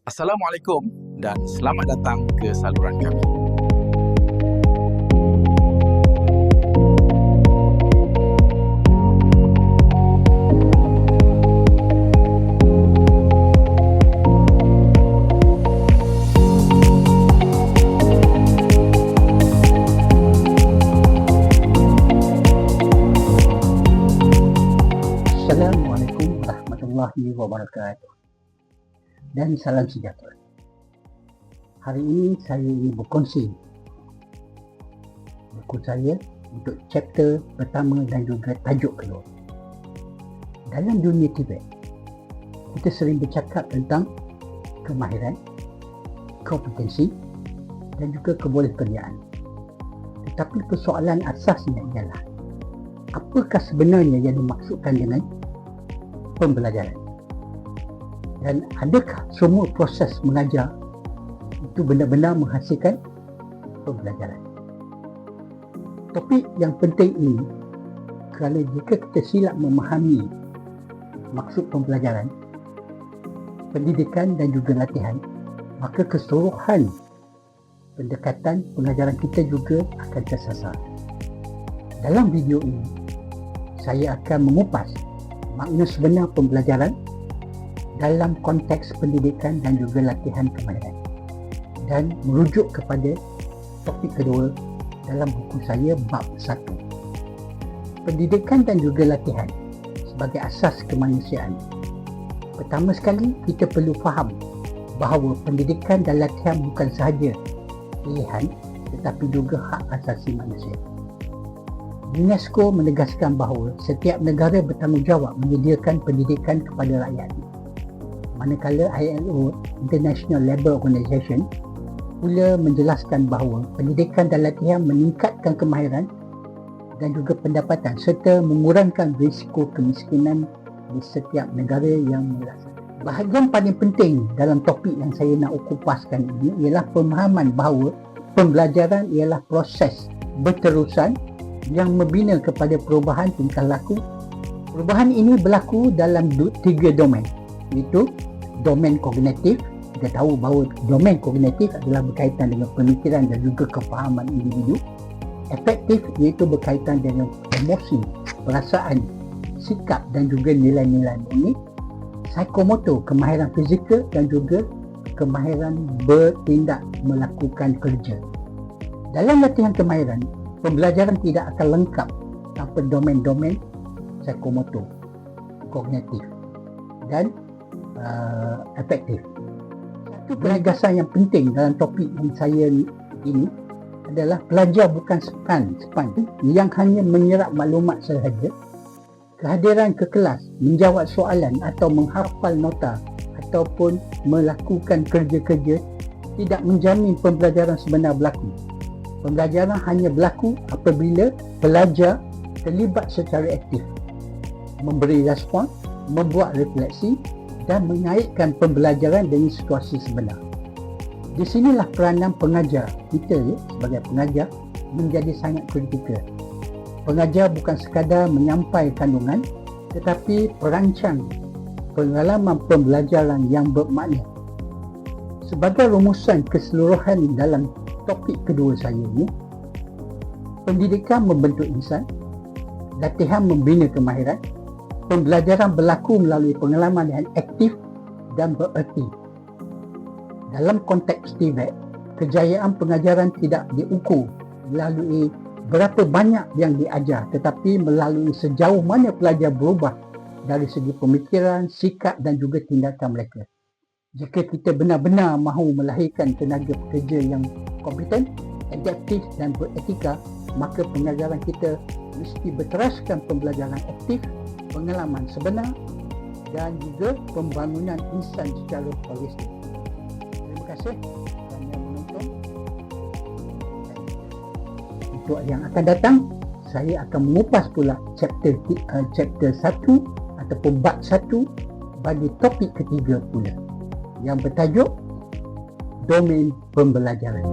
Assalamualaikum dan selamat datang ke saluran kami. Assalamualaikum warahmatullahi wabarakatuh dan salam sejahtera. Hari ini saya ingin berkongsi buku saya untuk chapter pertama dan juga tajuk kedua. Dalam dunia Tibet, kita sering bercakap tentang kemahiran, kompetensi dan juga kebolehkerjaan. Tetapi persoalan asasnya ialah apakah sebenarnya yang dimaksudkan dengan pembelajaran? Dan adakah semua proses mengajar itu benar-benar menghasilkan pembelajaran? Topik yang penting ini kerana jika kita silap memahami maksud pembelajaran, pendidikan dan juga latihan, maka keseluruhan pendekatan pengajaran kita juga akan tersasar. Dalam video ini, saya akan mengupas makna sebenar pembelajaran dalam konteks pendidikan dan juga latihan kemahiran, dan merujuk kepada topik kedua dalam buku saya bab 1, pendidikan dan juga latihan sebagai asas kemanusiaan. Pertama sekali, kita perlu faham bahawa pendidikan dan latihan bukan sahaja pilihan tetapi juga hak asasi manusia. UNESCO menegaskan bahawa setiap negara bertanggungjawab menyediakan pendidikan kepada rakyatnya. Manakala ILO, International Labour Organization, pula menjelaskan bahawa pendidikan dan latihan meningkatkan kemahiran dan juga pendapatan serta mengurangkan risiko kemiskinan di setiap negara yang melaksanakan. Bahagian paling penting dalam topik yang saya nak kupaskan ini ialah pemahaman bahawa pembelajaran ialah proses berterusan yang membina kepada perubahan tingkah laku. Perubahan ini berlaku dalam 3 domain, iaitu domain kognitif. Kita tahu bahawa domain kognitif adalah berkaitan dengan pemikiran dan juga kefahaman individu. Afektif iaitu berkaitan dengan emosi, perasaan, sikap dan juga nilai-nilai murni. Psikomotor, kemahiran fizikal dan juga kemahiran bertindak melakukan kerja. Dalam latihan kemahiran, pembelajaran tidak akan lengkap tanpa domain-domain psikomotor, kognitif dan efektif. Satu penegasan yang penting dalam topik yang saya ini adalah pelajar bukan sponge yang hanya menyerap maklumat sahaja. Kehadiran ke kelas, menjawab soalan atau menghafal nota ataupun melakukan kerja-kerja tidak menjamin pembelajaran sebenar berlaku. Pembelajaran hanya berlaku apabila pelajar terlibat secara aktif, memberi respon, membuat refleksi dan mengaitkan pembelajaran dengan situasi sebenar. Di sinilah peranan pengajar kita sebagai pengajar menjadi sangat kritikal. Pengajar bukan sekadar menyampai kandungan tetapi perancang pengalaman pembelajaran yang bermakna. Sebagai rumusan keseluruhan dalam topik kedua saya ini, pendidikan membentuk insan, latihan membina kemahiran, pembelajaran berlaku melalui pengalaman yang aktif dan bererti. Dalam konteks Tibet, kejayaan pengajaran tidak diukur melalui berapa banyak yang diajar, tetapi melalui sejauh mana pelajar berubah dari segi pemikiran, sikap dan juga tindakan mereka. Jika kita benar-benar mahu melahirkan tenaga pekerja yang kompeten, adaptif dan beretika, maka pengajaran kita mesti berteraskan pembelajaran aktif, pengalaman sebenar dan juga pembangunan insan secara holistik. Terima kasih kerana menonton. Untuk yang akan datang, saya akan mengupas pula chapter 1 ataupun bab 1 bagi topik ketiga pula yang bertajuk domain pembelajaran.